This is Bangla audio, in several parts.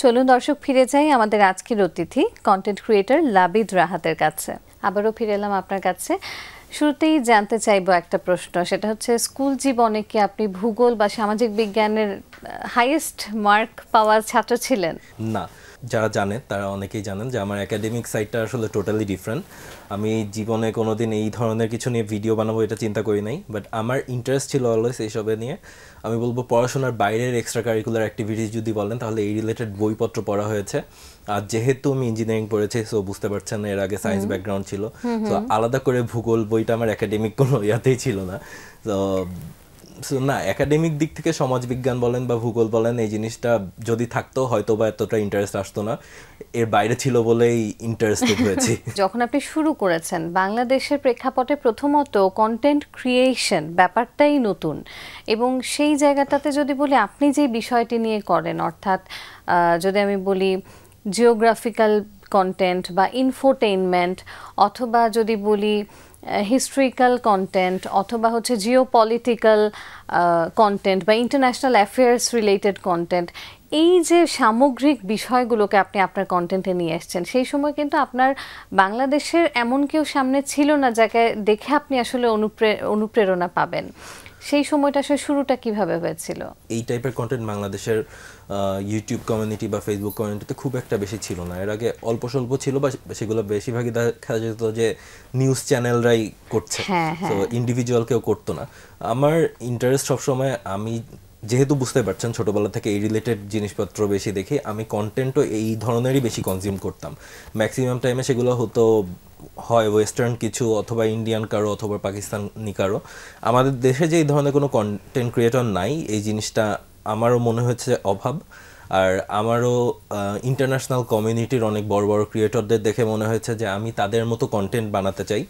চলুন দর্শক ফিরে যাই আমাদের আজকের অতিথি কন্টেন্ট ক্রিয়েটর লাবিদ রাহাতের কাছে। আবারও ফিরে এলাম আপনার কাছে। শুরুতেই জানতে চাইবো একটা প্রশ্ন, সেটা হচ্ছে স্কুল জীবনে কি আপনি ভূগোল বা সামাজিক বিজ্ঞানের হাইয়েস্ট মার্ক পাওয়ার ছাত্র ছিলেন? না, যারা জানে তারা অনেকেই জানেন যে আমার একাডেমিক সাইডটা আসলে টোটালি ডিফারেন্ট। আমি জীবনে কোনোদিন এই ধরনের কিছু নিয়ে ভিডিও বানাবো এটা চিন্তা করি নাই, বাট আমার ইন্টারেস্ট ছিল অলওয়েজ এইসবে নিয়ে। আমি বলবো পড়াশোনার বাইরের এক্সট্রা কারিকুলার অ্যাক্টিভিটিস যদি বলেন তাহলে এই রিলেটেড বইপত্র পড়া হয়েছে। আর যেহেতু আমি ইঞ্জিনিয়ারিং পড়েছি, সো বুঝতে পারছেন এর আগে সায়েন্স ব্যাকগ্রাউন্ড ছিল, তো আলাদা করে ভূগোল বইটা আমার একাডেমিক কোনো ইয়াতেই ছিল না। তো না, একাডেমিক দিক থেকে সমাজবিজ্ঞান বলেন বা ভূগোল বলেন এই জিনিসটা যদি থাকতো হয়তো বা এতটা ইন্টারেস্ট আসতো না, এর বাইরে ছিল বলেই ইন্টারেস্টেড হয়েছি। যখন আপনি শুরু করেছেন বাংলাদেশের প্রেক্ষাপটে প্রথমত কন্টেন্ট ক্রিয়েশন ব্যাপারটাই নতুন, এবং সেই জায়গাটাতে যদি বলি আপনি যে বিষয়টি নিয়ে করেন, অর্থাৎ যদি আমি বলি জিওগ্রাফিক্যাল কন্টেন্ট বা ইনফোটেইনমেন্ট, অথবা যদি বলি হিস্ট্রিক্যাল কন্টেন্ট, অথবা হচ্ছে জিওপলিটিক্যাল কন্টেন্ট বা ইন্টারন্যাশনাল অ্যাফেয়ার্স রিলেটেড কন্টেন্ট, এই যে সামগ্রিক বিষয়গুলোকে আপনি আপনার কন্টেন্টে নিয়ে এসেছেন, সেই সময় কিন্তু আপনার বাংলাদেশের এমন কেউ সামনে ছিল না যাকে দেখে আপনি আসলে অনুপ্রেরণা পাবেন। সেই সময়টা আসলে শুরুটা কিভাবে হয়েছিল? এই টাইপের কন্টেন্ট বাংলাদেশের ইউটিউব কমিউনিটি বা ফেসবুক কমিউনিটিতে খুব একটা বেশি ছিল না। এর আগে অল্প স্বল্প ছিল, বা সেগুলো বেশিরভাগই দেখা যেত যে নিউজ চ্যানেলরাই করছে, তো ইন্ডিভিজুয়াল কেউ করতো না। আমার ইন্টারেস্ট সবসময়, আমি যেহেতু বুঝতে পারছেন ছোটোবেলা থেকে এই রিলেটেড জিনিসপত্র বেশি দেখি, আমি কন্টেন্টও এই ধরনেরই বেশি কনজিউম করতাম। ম্যাক্সিমাম টাইমে সেগুলো হতো হয় ওয়েস্টার্ন কিছু, অথবা ইন্ডিয়ান কারো, অথবা পাকিস্তানি কারো। আমাদের দেশে যে এই ধরনের কোনো কন্টেন্ট ক্রিয়েটর নাই, এই জিনিসটা আমারও মনে হচ্ছে অভাব। আর আমারও ইন্টারন্যাশনাল কমিউনিটির অনেক বড় বড় ক্রিয়েটরদের দেখে মনে হয়েছে যে আমি তাদের মতো কন্টেন্ট বানাতে চাই।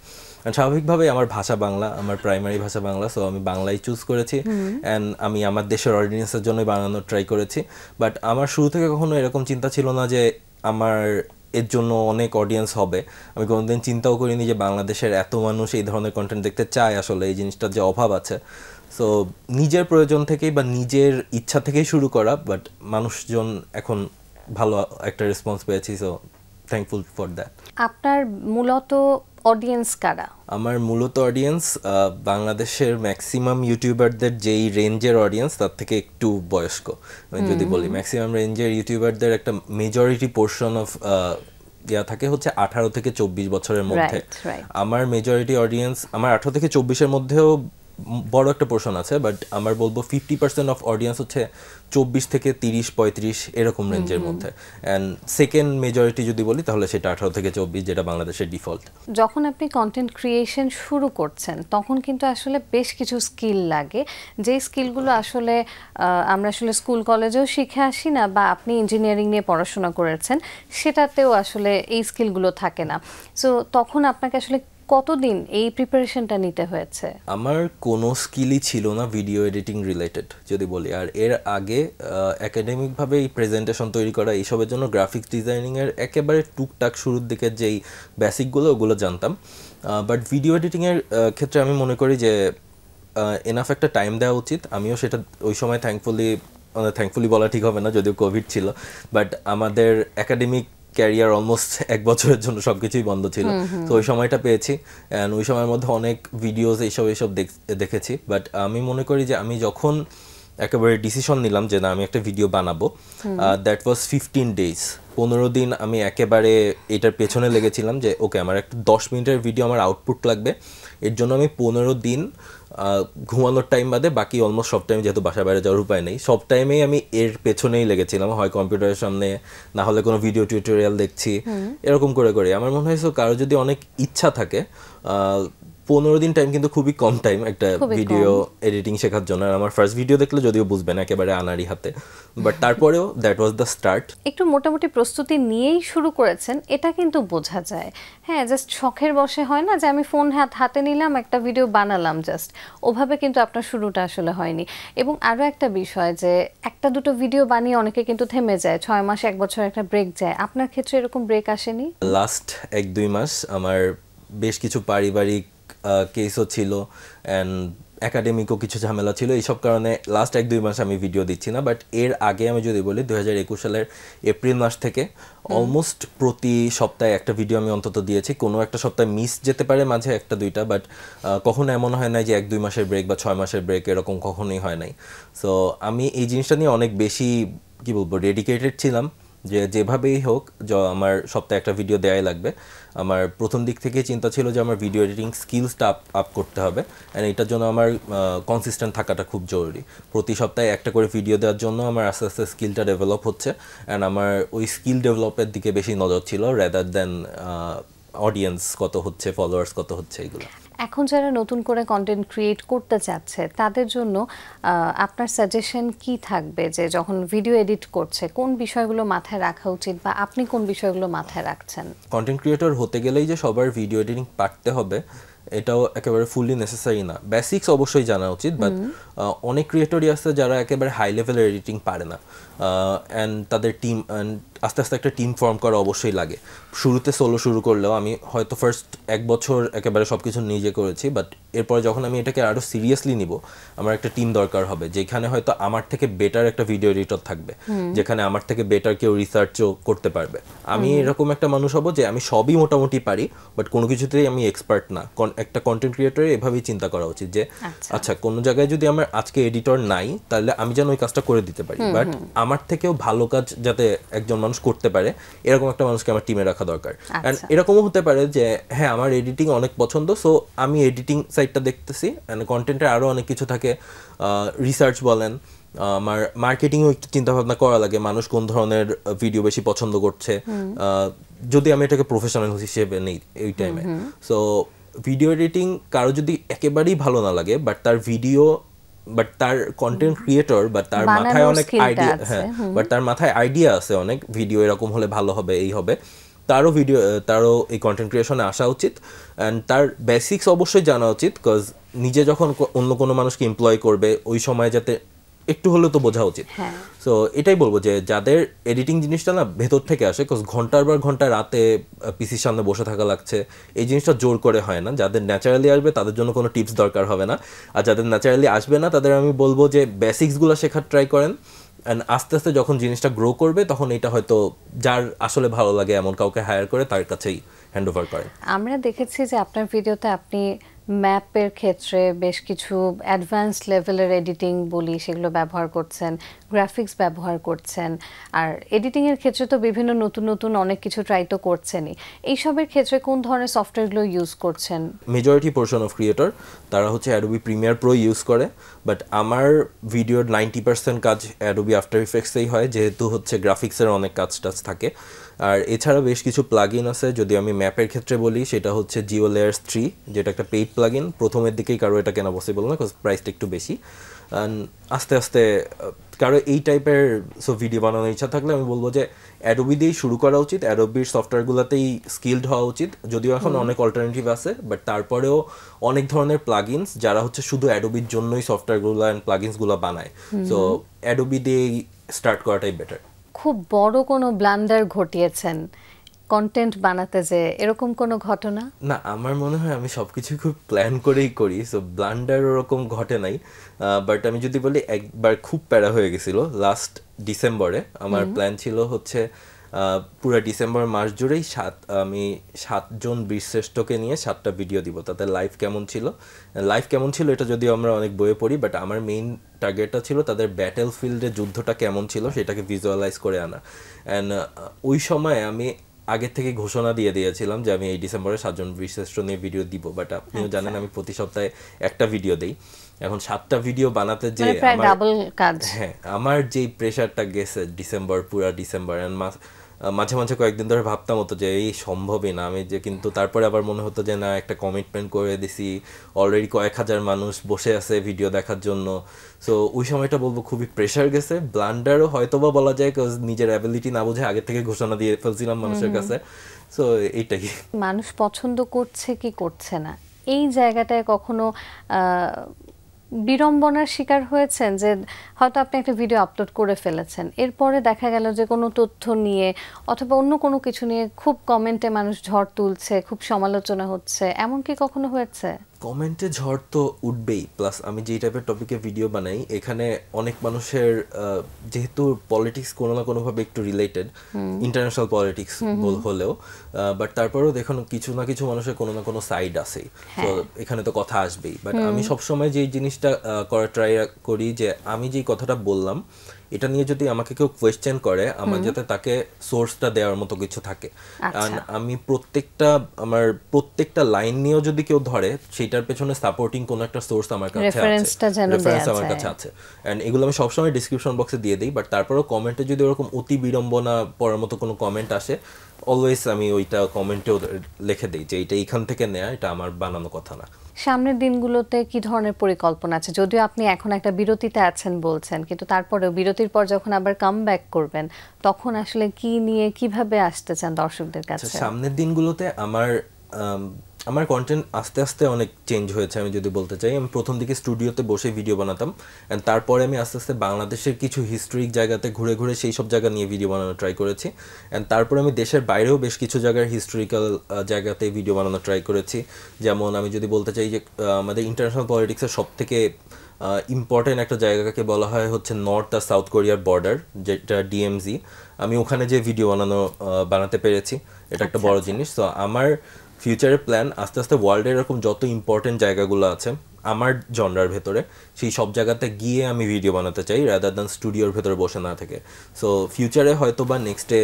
স্বাভাবিকভাবে আমার ভাষা বাংলা, আমার প্রাইমারি ভাষা বাংলা, সো আমি বাংলাই চুজ করেছি অ্যান্ড আমি আমার দেশের অডিয়েন্সের জন্যই বানানোর ট্রাই করেছি। বাট আমার শুরু থেকে কখনো এরকম চিন্তা ছিল না যে আমার এর জন্য অনেক অডিয়েন্স হবে। আমি কোনোদিন চিন্তাও করিনি যে বাংলাদেশের এত মানুষ এই ধরনের কন্টেন্ট দেখতে চায়, আসলে এই জিনিসটার যে অভাব আছে। সো নিজের প্রয়োজন থেকেই বা নিজের ইচ্ছা থেকেই শুরু করা, বাট মানুষজন এখন ভালো একটা রেসপন্স পেয়েছি, সো থ্যাঙ্কফুল ফর দ্যাট। আপনার মূলত অডিয়েন্স কারা? আমার মূলত অডিয়েন্স বাংলাদেশের ম্যাক্সিমাম ইউটিউবারদের যেই রেঞ্জের অডিয়েন্স তার থেকে একটু বয়স্ক। আমি যদি বলি ম্যাক্সিমাম রেঞ্জের ইউটিউবারদের একটা মেজরিটি পোর্শন অফ ইয়া থাকে হচ্ছে 18 থেকে 24 বছরের মধ্যে। আমার মেজরিটি অডিয়েন্স আমার 18 থেকে 24-এর মধ্যেও বড় একটা পোর্শন আছে, বাট আমার বলবো 50% অফ অডিয়েন্স হচ্ছে 24 থেকে 30-35 এরকম রেঞ্জের মধ্যে। অ্যান্ড সেকেন্ড মেজরিটি যদি বলি তাহলে সেটা 18 থেকে 24, যেটা বাংলাদেশের ডিফল্ট। যখন আপনি কন্টেন্ট ক্রিয়েশন শুরু করছেন তখন কিন্তু আসলে বেশ কিছু স্কিল লাগে, যে স্কিলগুলো আসলে আমরা আসলে স্কুল কলেজেও শিখে আসি না, বা আপনি ইঞ্জিনিয়ারিং নিয়ে পড়াশোনা করেছেন সেটাতেও আসলে এই স্কিলগুলো থাকে না। সো তখন আপনাকে আসলে কতদিন এই প্রিপারেশনটা নিতে হয়েছে? আমার কোনো স্কিলই ছিল না ভিডিও এডিটিং রিলেটেড যদি বলি। আর এর আগে একাডেমিকভাবে এই প্রেজেন্টেশন তৈরি করা এইসবের জন্য গ্রাফিক্স ডিজাইনিংয়ের একেবারে টুকটাক শুরুর দিকের যেই বেসিকগুলো ওগুলো জানতাম। বাট ভিডিও এডিটিংয়ের ক্ষেত্রে আমি মনে করি যে এনাফ একটা টাইম দেওয়া উচিত। আমিও সেটা ওই সময় থ্যাঙ্কফুলি বলা ঠিক হবে না, যদিও কোভিড ছিল, বাট আমাদের একাডেমিক ক্যারিয়ার অলমোস্ট 1 বছরের জন্য সব কিছুই বন্ধ ছিল। তো ওই সময়টা পেয়েছি, অ্যান্ড ওই সময়ের মধ্যে অনেক ভিডিওস এইসব দেখেছি। বাট আমি মনে করি যে আমি যখন একেবারে ডিসিশন নিলাম যে না আমি একটা ভিডিও বানাবো, দ্যাট ওয়াজ 15 days। 15 দিন আমি একেবারে এটার পেছনে লেগেছিলাম যে ওকে আমার একটা 10 মিনিটের ভিডিও আমার আউটপুট লাগবে। এর জন্য আমি 15 দিন ঘুমানোর টাইম বাদে বাকি অলমোস্ট সব টাইম, যেহেতু বাসা বাইরে যাওয়ার উপায় নেই, সব টাইমেই আমি এর পেছনেই লেগেছিলাম, হয় কম্পিউটারের সামনে, না হলে কোনো ভিডিও টিউটোরিয়াল দেখছি, এরকম করে করে। আমার মনে হয়েছে কারো যদি অনেক ইচ্ছা থাকে, 15 দিন টাইম কিন্তু খুবই কম টাইম একটা ভিডিও এডিটিং শেখার জন্য। আর আমার ফার্স্ট ভিডিও দেখলে যদিও বুঝবেন একেবারে আনাড়ি হাতে, বাট তারপরেও দ্যাট ওয়াজ দ্য স্টার্ট। একটু মোটামুটি প্রস্তুতি নিয়েই শুরু করেছেন, এটা কিন্তু বোঝা যায়। হ্যাঁ, জাস্ট শখের বসে হয় না যে আমি ফোন হাতে নিলাম একটা ভিডিও বানালাম, জাস্ট ওভাবে কিন্তু আপনার শুরুটা আসলে হয়নি। এবং আরও একটা বিষয় যে একটা দুটো ভিডিও বানিয়ে অনেকে কিন্তু থেমে যায়, 6 মাস 1 বছর একটা ব্রেক যায়। আপনার ক্ষেত্রে এরকম ব্রেক আসেনি? লাস্ট 1-2 মাস আমার বেশ কিছু পারিবারিক কেসও ছিল, অ্যান্ড একাডেমিকও কিছু ঝামেলা ছিল, এইসব কারণে লাস্ট 1-2 মাস আমি ভিডিও দিচ্ছি না। বাট এর আগে আমি যদি বলি 2021 সালের এপ্রিল মাস থেকে অলমোস্ট প্রতি সপ্তাহে একটা ভিডিও আমি অন্তত দিয়েছি। কোনো একটা সপ্তাহে মিস যেতে পারে মাঝে 1-2টা, বাট কখনো এমন হয় নাই যে 1-2 মাসের ব্রেক বা 6 মাসের ব্রেক, এরকম কখনোই হয় নাই। সো আমি এই জিনিসটা নিয়ে অনেক বেশি কি বলবো ডেডিকেটেড ছিলাম যে যেভাবেই হোক আমার সপ্তাহে একটা ভিডিও দেওয়াই লাগবে। আমার প্রথম দিক থেকে চিন্তা ছিল যে আমার ভিডিও এডিটিং স্কিলসটা আপ করতে হবে, অ্যান্ড এটার জন্য আমার কনসিস্টেন্ট থাকাটা খুব জরুরি। প্রতি সপ্তাহে একটা করে ভিডিও দেওয়ার জন্য আমার আস্তে আস্তে স্কিলটা ডেভেলপ হচ্ছে, অ্যান্ড আমার ওই স্কিল ডেভেলপের দিকে বেশি নজর ছিল রেদার দেন অডিয়েন্স কত হচ্ছে, ফলোয়ার্স কত হচ্ছে এগুলো। এখন যারা নতুন করে কন্টেন্ট ক্রিয়েট করতে চাচ্ছে তাদের জন্য আপনার সাজেশন কি থাকবে, যে যখন ভিডিও এডিট করছে কোন বিষয়গুলো মাথায় রাখা উচিত বা আপনি কোন বিষয়গুলো মাথায় রাখছেন? কন্টেন্ট ক্রিয়েটর হতে গেলেই যে সবার ভিডিও এডিটিং পারতে হবে এটাও একেবারে ফুললি নেসেসারি না। বেসিক্স অবশ্যই জানা উচিত, বাট অনেক ক্রিয়েটরই আছে যারা একেবারে হাই লেভেলের এডিটিং পারে না, অ্যান্ড তাদের টিম আস্তে আস্তে একটা টিম ফর্ম করা অবশ্যই লাগে। শুরুতে সোলো শুরু করলেও আমি হয়তো ফার্স্ট 1 বছর একেবারে সব কিছু নিজে করেছি, বাট এরপরে যখন আমি এটাকে আরও সিরিয়াসলি নিব আমার একটা টিম দরকার হবে, যেখানে হয়তো আমার থেকে বেটার একটা ভিডিও এডিটর থাকবে, যেখানে আমার থেকে বেটার কেউ রিসার্চও করতে পারবে। আমি এরকম একটা মানুষ হব যে আমি সবই মোটামুটি পারি, বাট কোনো কিছুতেই আমি এক্সপার্ট না। একটা কন্টেন্ট ক্রিয়েটরের এভাবেই চিন্তা করা উচিত যে আচ্ছা কোনো জায়গায় যদি আমার আজকে এডিটর নাই তাহলে আমি যেন ওই কাজটা করে দিতে পারি, বাট আমার থেকেও ভালো কাজ যাতে একজন মানুষ করতে পারে এরকম একটা মানুষকে আমার টিমে রাখা দরকার। এন্ড এরকমও হতে পারে যে হ্যাঁ আমার এডিটিং অনেক পছন্দ, সো আমি এডিটিং সাইডটা দেখতেছি, এন্ড কন্টেন্টের আরও অনেক কিছু থাকে, রিসার্চ বলেন, আমার মার্কেটিংও একটু চিন্তা ভাবনা করা লাগে, মানুষ কোন ধরনের ভিডিও বেশি পছন্দ করছে, যদি আমি এটাকে প্রফেশনাল হিসেবে নেই এই টাইমে। সো ভিডিও এডিটিং কারো যদি একেবারেই ভালো না লাগে, বাট তার কন্টেন্ট ক্রিয়েটর বা তার মাথায় অনেক আইডিয়া, হ্যাঁ বাট তার মাথায় আইডিয়া আছে অনেক, ভিডিও এরকম হলে ভালো হবে, এই হবে, তারও এই কন্টেন্ট ক্রিয়েশনে আসা উচিত। অ্যান্ড তার বেসিক্স অবশ্যই জানা উচিত, বিকজ নিজে যখন অন্য কোনো মানুষকে এমপ্লয় করবে ওই সময় যাতে একটু হলেও তো বোঝা উচিত। সো এটাই বলবো যে যাদের এডিটিং জিনিসটা না ভেতর থেকে আসে, বিকজ ঘন্টার পর ঘন্টা রাতে পিসির সামনে বসে থাকা লাগছে, এই জিনিসটা জোর করে হয় না। যাদের ন্যাচারালি আসবে তাদের জন্য কোনো টিপস দরকার হবে না, আর যাদের ন্যাচারালি আসবে না তাদের আমি বলবো যে বেসিক্সগুলো শেখার ট্রাই করেন, অ্যান্ড আস্তে আস্তে যখন জিনিসটা গ্রো করবে তখন এটা হয়তো যার আসলে ভালো লাগে এমন কাউকে হায়ার করে তার কাছেই হ্যান্ড ওভার করেন। আমরা দেখেছি যে আপনার ভিডিওতে আপনি ম্যাপের ক্ষেত্রে বেশ কিছু অ্যাডভান্স লেভেলের এডিটিং বলি সেগুলো ব্যবহার করছেন, গ্রাফিক্স ব্যবহার করছেন, আর এডিটিংয়ের ক্ষেত্রে তো বিভিন্ন নতুন নতুন অনেক কিছু ট্রাই তো করছেনই। এইসবের ক্ষেত্রে কোন ধরনের সফটওয়্যারগুলো ইউজ করছেন? মেজরিটি পোর্শন অফ ক্রিয়েটর তারা হচ্ছে অ্যাডোবি প্রিমিয়ার প্রো ইউজ করে, বাট আমার ভিডিওর 90% কাজ অ্যাডোবি আফটার ইফেক্টসেই হয়, যেহেতু হচ্ছে গ্রাফিক্সের অনেক কাজ টাজ থাকে। আর এছাড়া বেশ কিছু প্লাগইন আছে, যদি আমি ম্যাপের ক্ষেত্রে বলি সেটা হচ্ছে জিও লেয়ার্স 3, যেটা একটা পেইড প্লাগইন। প্রথমের দিকেই কারো এটা কেনা পসিবল না, বিকজ প্রাইসটা একটু বেশি। আস্তে আস্তে কারো এই টাইপের ভিডিও বানানোর ইচ্ছা থাকলে আমি বলবো যে অ্যাডোবি দিয়েই শুরু করা উচিত, অ্যাডোবির সফটওয়্যারগুলোতেই স্কিলড হওয়া উচিত। যদিও এখন অনেক অল্টারনেটিভ আছে, বাট তারপরেও অনেক ধরনের প্লাগইনস যারা হচ্ছে শুধু অ্যাডোবির জন্যই সফটওয়্যারগুলো অ্যান্ড প্লাগইনসগুলো বানায়, সো অ্যাডোবি দিয়েই স্টার্ট করাটাই বেটার। খুব বড় কোনো ব্লান্ডার ঘটিয়েছেন কন্টেন্ট বানাতে, যে এরকম কোনো ঘটনা? না, আমার মনে হয় আমি সবকিছু খুব প্ল্যান করেই করি, সো ব্লান্ডার ওরকম ঘটে নাই। বাট আমি যদি বলি একবার খুব প্যারা হয়ে গেছিল লাস্ট ডিসেম্বরে। আমার প্ল্যান ছিল হচ্ছে পুরো ডিসেম্বর মাস জুড়েই আমি 7 জন বীরশ্রেষ্ঠকে নিয়ে 7টা ভিডিও দিব। তাদের লাইফ কেমন ছিল এটা যদিও আমরা অনেক বইয়ে পড়ি, বাট আমার মেইন টার্গেটটা ছিল তাদের ব্যাটেল ফিল্ডে যুদ্ধটা কেমন ছিল সেটাকে ভিজুয়ালাইজ করে আনা। অ্যান্ড ওই সময় আমি আগের থেকে ঘোষণা দিয়ে দিয়েছিলাম যে আমি এই ডিসেম্বরে 7 জন বীরশ্রেষ্ঠ নিয়ে ভিডিও দিব, বাট আপনিও জানেন আমি প্রতি সপ্তাহে একটা ভিডিও দেই। এখন 7টা ভিডিও বানাতে যে আমার যেই প্রেশারটা গেছে পুরা ডিসেম্বর, মাঝে মাঝে কয়েকদিন ধরে ভাবতাম হতো যে এই সম্ভবই না আমি যে, কিন্তু তারপরে আবার মনে হতো যে না, একটা কমিটমেন্ট করে দিছি, অলরেডি কয়েক হাজার মানুষ বসে আছে ভিডিও দেখার জন্য। সো ওই সময়টা বলবো খুবই প্রেশার গেছে। ব্লান্ডারও হয়তো বা বলা যায়, কারণ নিজের অ্যাবিলিটি না বুঝে আগে থেকে ঘোষণা দিয়ে ফেলছিলাম মানুষের কাছে। সো এইটাই, মানুষ পছন্দ করছে কি করছে না এই জায়গাটায় কখনো বিড়ম্বনার শিকার হয়েছেন, যে হয়তো আপনি একটা ভিডিও আপলোড করে ফেলেছেন, এরপরে দেখা গেল যে কোনো তথ্য নিয়ে অথবা অন্য কোনো কিছু নিয়ে খুব কমেন্টে মানুষ ঝড় তুলছে, খুব সমালোচনা হচ্ছে, এমন কি কখনো হয়েছে? কমেন্টে ঝড় তো উঠবেই, প্লাস আমি যেই টাইপের টপিকে ভিডিও বানাই এখানে অনেক মানুষের যেহেতু পলিটিক্স কোনো না কোনোভাবে একটু রিলেটেড, ইন্টারন্যাশনাল পলিটিক্স হলেও, বাট তারপরেও দেখুন কিছু না কিছু মানুষের কোনো না কোনো সাইড আছেই, তো এখানে তো কথা আসবেই। বাট আমি সবসময় যেই জিনিসটা করার ট্রাই করি যে আমি যেই কথাটা বললাম এটা নিয়ে যদি আমাকে কেউ কোয়েশ্চেন করে আমার যাতে তাকে সোর্সটা দেওয়ার মতো কিছু থাকে। আমি আমার প্রত্যেকটা লাইন নিয়েও যদি কেউ ধরে সেটার পেছনে সাপোর্টিং কোনো একটা সোর্স আমার কাছে আছে, রেফারেন্স আমার কাছে আছে, এন্ড এগুলো আমি সবসময় ডিসক্রিপশন বক্সে দিয়ে দিই। বাট তারপরেও কমেন্টে যদি ওরকম অতি বিড়ম্বনা পড়ার মতো কোনো কমেন্ট আসে অলওয়েজ আমি ওইটা কমেন্টেও লিখে দিই যে এটা এইখান থেকে নেয়া, এটা আমার বানানো কথা না। সামনের দিনগুলোতে কি ধরনের পরিকল্পনা আছে? যদিও আপনি এখন একটা বিরতিতে আছেন বলছেন, কিন্তু তারপরেও বিরতির পর যখন আবার কাম ব্যাক করবেন তখন আসলে কি নিয়ে কিভাবে আসতে চান দর্শকদের কাছে? সামনের দিনগুলোতে আমার কন্টেন্ট আস্তে আস্তে অনেক চেঞ্জ হয়েছে। আমি যদি বলতে চাই, আমি প্রথম দিকে স্টুডিওতে বসে ভিডিও বানাতাম, অ্যান্ড তারপরে আমি আস্তে আস্তে বাংলাদেশের কিছু হিস্টোরিক জায়গাতে ঘুরে ঘুরে সেই সব জায়গা নিয়ে ভিডিও বানানোর ট্রাই করেছি, অ্যান্ড তারপরে আমি দেশের বাইরেও বেশ কিছু জায়গার হিস্টোরিক্যাল জায়গাতে ভিডিও বানানোর ট্রাই করেছি। যেমন আমি যদি বলতে চাই যে আমাদের ইন্টারন্যাশনাল পলিটিক্সের সব থেকে ইম্পর্টেন্ট একটা জায়গাকে বলা হয় হচ্ছে নর্থ আর সাউথ কোরিয়ার বর্ডার, যেটা ডিএমজি। আমি ওখানে যে ভিডিও বানাতে পেরেছি, এটা একটা বড় জিনিস। তো আমার ফিউচারের প্ল্যান আস্তে আস্তে ওয়ার্ল্ডের এরকম যত ইম্পর্টেন্ট জায়গাগুলো আছে আমার জনরার ভেতরে, সেই সব জায়গাতে গিয়ে আমি ভিডিও বানাতে চাই রাদার দ্যান স্টুডিওর ভেতরে বসে না থেকে। সো ফিউচারে হয়তো বা নেক্সটে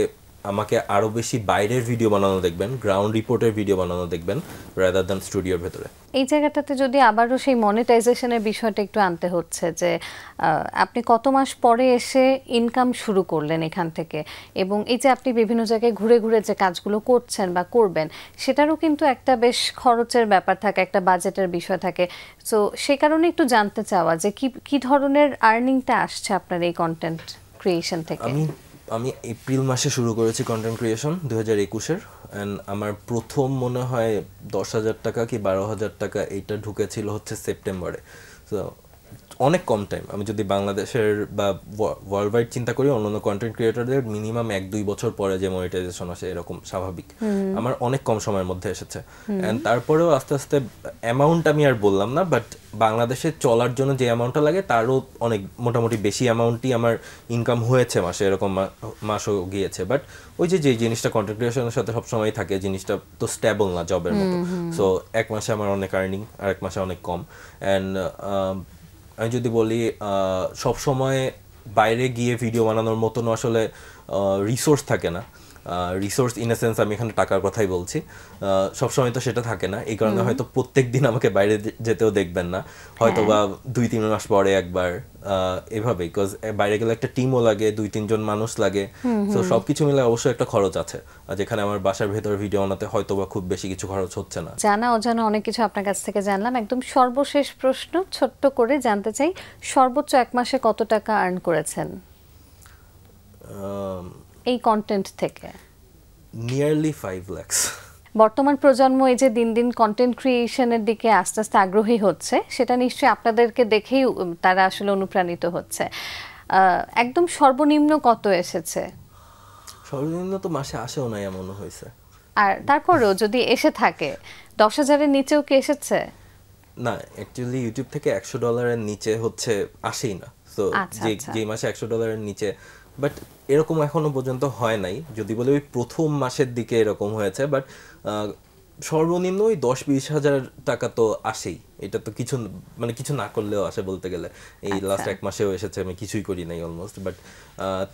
আমাকে আরও বেশি বাইরের ভিডিও বানানো দেখবেন, গ্রাউন্ড রিপোর্টের ভিডিও বানানো দেখবেন রাদার দ্যান স্টুডিওর ভেতরে। এই জায়গাটাতে যদি আবারও সেই মনিটাইজেশনের বিষয়টা একটু আনতে হচ্ছে যে আপনি কত মাস পরে এসে ইনকাম শুরু করলেন এখান থেকে, এবং এই যে আপনি বিভিন্ন জায়গায় ঘুরে ঘুরে যে কাজগুলো করছেন বা করবেন সেটারও কিন্তু একটা বেশ খরচের ব্যাপার থাকে, একটা বাজেটের বিষয় থাকে। সো সেই কারণে একটু জানতে চাওয়া যে কি ধরনের আর্নিংটা আসছে আপনার এই কন্টেন্ট ক্রিয়েশন থেকে? আমি এপ্রিল মাসে শুরু করেছি কন্টেন্ট ক্রিয়েশন 2021-এর, অ্যান্ড আমার প্রথম মনে হয় 10,000 টাকা কি 12,000 টাকা এইটা ঢুকেছিল হচ্ছে সেপ্টেম্বরে। তো অনেক কম টাইম। আমি যদি বাংলাদেশের বা ওয়ার্ল্ড ওয়াইড চিন্তা করি, অন্যান্য কন্টেন্ট ক্রিয়েটরদের মিনিমাম 1-2 বছর পরে যে মনিটাইজেশন আসে এরকম স্বাভাবিক, আমার অনেক কম সময়ের মধ্যে এসেছে। অ্যান্ড তারপরেও আস্তে আস্তে অ্যামাউন্ট আমি আর বললাম না, বাট বাংলাদেশে চলার জন্য যে অ্যামাউন্টটা লাগে তারও অনেক মোটামুটি বেশি অ্যামাউন্টই আমার ইনকাম হয়েছে মাসে, এরকম মাসও গিয়েছে। বাট ওই যে জিনিসটা কন্টেন্ট ক্রিয়েশনের সাথে সবসময় থাকে, জিনিসটা তো স্টেবল না জবের মতো। সো এক মাসে আমার অনেক আর্নিং, আর এক মাসে অনেক কম। অ্যান্ড আমি যদি বলি সব সময় বাইরে গিয়ে ভিডিও বানানোর মতন আসলে রিসোর্স থাকে না। রিসোর্স ইন এ সেন্স আমি এখানে টাকার কথাই বলছি, সবসময় তো সেটা থাকে না। এই কারণে হয়তো প্রত্যেক দিন আমাকে বাইরে যেতেও দেখবেন না, হয়তো বা 2-3 মাস পরে একবার, এভাবেই। বিকজ বাইরে গেলে একটা টিমও লাগে, 2-3 জন মানুষ লাগে, তো সবকিছু মিলে অবশ্যই একটা খরচ আছে। আর যেখানে আমার বাসার ভেতর ভিডিও বানাতে হয়তো বা খুব বেশি কিছু খরচ হচ্ছে না। জানা অজানা অনেক কিছু আপনার কাছ থেকে জানলাম। একদম সর্বশেষ প্রশ্ন ছোট্ট করে জানতে চাই, সর্বোচ্চ এক মাসে কত টাকা আর্ন করেছেন এই কন্টেন্ট থেকে? নিয়ারলি 5 লাখ। বর্তমান প্রজন্ম এই যে দিন দিন কন্টেন্ট ক্রিয়েশনের দিকে আস্তে আস্তে আগ্রহী হচ্ছে, সেটা নিশ্চয়ই আপনাদেরকে দেখেই তারা আসলে অনুপ্রাণিত হচ্ছে। একদম সর্বনিম্ন কত এসেছে? সর্বনিম্ন তো মাসে আসেও না এমন হয়েছে। আর তারপরেও যদি এসে থাকে 10,000-এর নিচেও কি এসেছে? না, অ্যাকচুয়ালি ইউটিউব থেকে $100 নিচে হচ্ছে আসেই না। তো যে মাসে $100 নিচে, বাট এরকম এখনো পর্যন্ত হয় নাই। যদি বলে ওই প্রথম মাসের দিকে এরকম হয়েছে, বাট সর্বনিম্ন ওই 10-20 হাজার টাকা তো আসেই। এটা তো কিছু না করলেও আসে বলতে গেলে। এই লাস্ট এক মাসেও এসেছে, আমি কিছুই করি নাই অলমোস্ট। বাট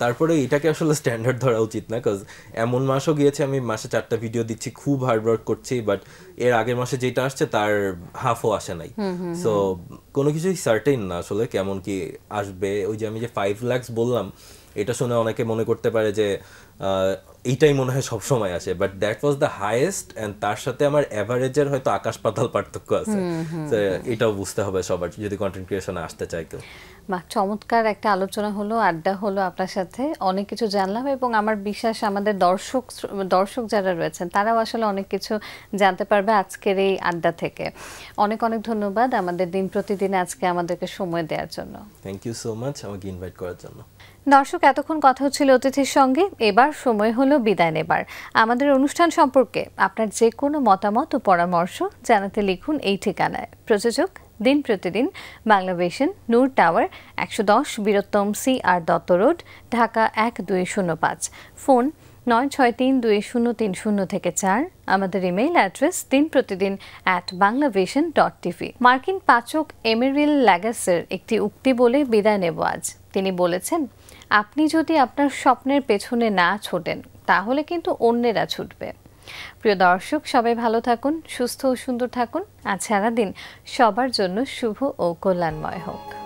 তারপরে এটাকে আসলে স্ট্যান্ডার্ড ধরা উচিত না, কজ এমন মাসও গিয়েছে আমি মাসে 4টা ভিডিও দিচ্ছি, খুব হার্ড ওয়ার্ক করছি, বাট এর আগের মাসে যেটা আসছে তার হাফও আসে নাই। সো কোনো কিছুই সার্টেন না আসলে কেমন কি আসবে। ওই যে আমি যে 5 লাখ বললাম, এটা শুনে অনেকে মনে করতে পারে যে এইটাই মনে হয় সবসময় আসে, but that was the highest, and তার সাথে আমার অ্যাভারেজের হয়তো আকাশ পাতাল পার্থক্য আছে। এটাও বুঝতে হবে সবার, যদি কন্টেন্ট ক্রিয়েশনে আসতে চাই কেউ। বাহ, চমৎকার একটা আলোচনা হলো, আড্ডা হলো আপনার সাথে, অনেক কিছু জানলাম, এবং আমার বিশ্বাস আমাদের দর্শক যারা রয়েছেন তারাও আসলে অনেক কিছু জানতে পারবে আজকের এই আড্ডা থেকে। অনেক অনেক ধন্যবাদ আমাদের দিন প্রতিদিন আজকে আমাদেরকে সময় দেওয়ার জন্য। থ্যাংক ইউ সো মাচ আমাকে ইনভাইট করার জন্য। দর্শক, এতক্ষণ কথা হচ্ছিল অতিথির সঙ্গে, এবার সময় হলো বিদায় নেবার। আমাদের অনুষ্ঠান সম্পর্কে আপনার যে কোনো মতামত ও পরামর্শ জানাতে লিখুন এই ঠিকানায়। প্রযোজক দিন প্রতিদিন, Banglavision, Noor tower, ১১০ Birottom CR Dutta road, Dhaka ১২০৫। Phone ৯৬৩-২০৩০-৪। আমাদের ইমেইল অ্যাড্রেস dinprotidin@banglavision.tv। মার্কিন পাচক এমেরিল ল্যাগাসের একটি উক্তি বলে বিদায় নেব আজ। তিনি বলেছেন, আপনি যদি আপনার স্বপ্নের পেছনে না ছোটেন তাহলে কিন্তু অন্যেরা ছুটবে। প্রিয় দর্শক, সবাই ভালো থাকুন, সুস্থ ও সুন্দর থাকুন। আজ সারাদিন সবার জন্য শুভ ও কল্যাণময় হোক।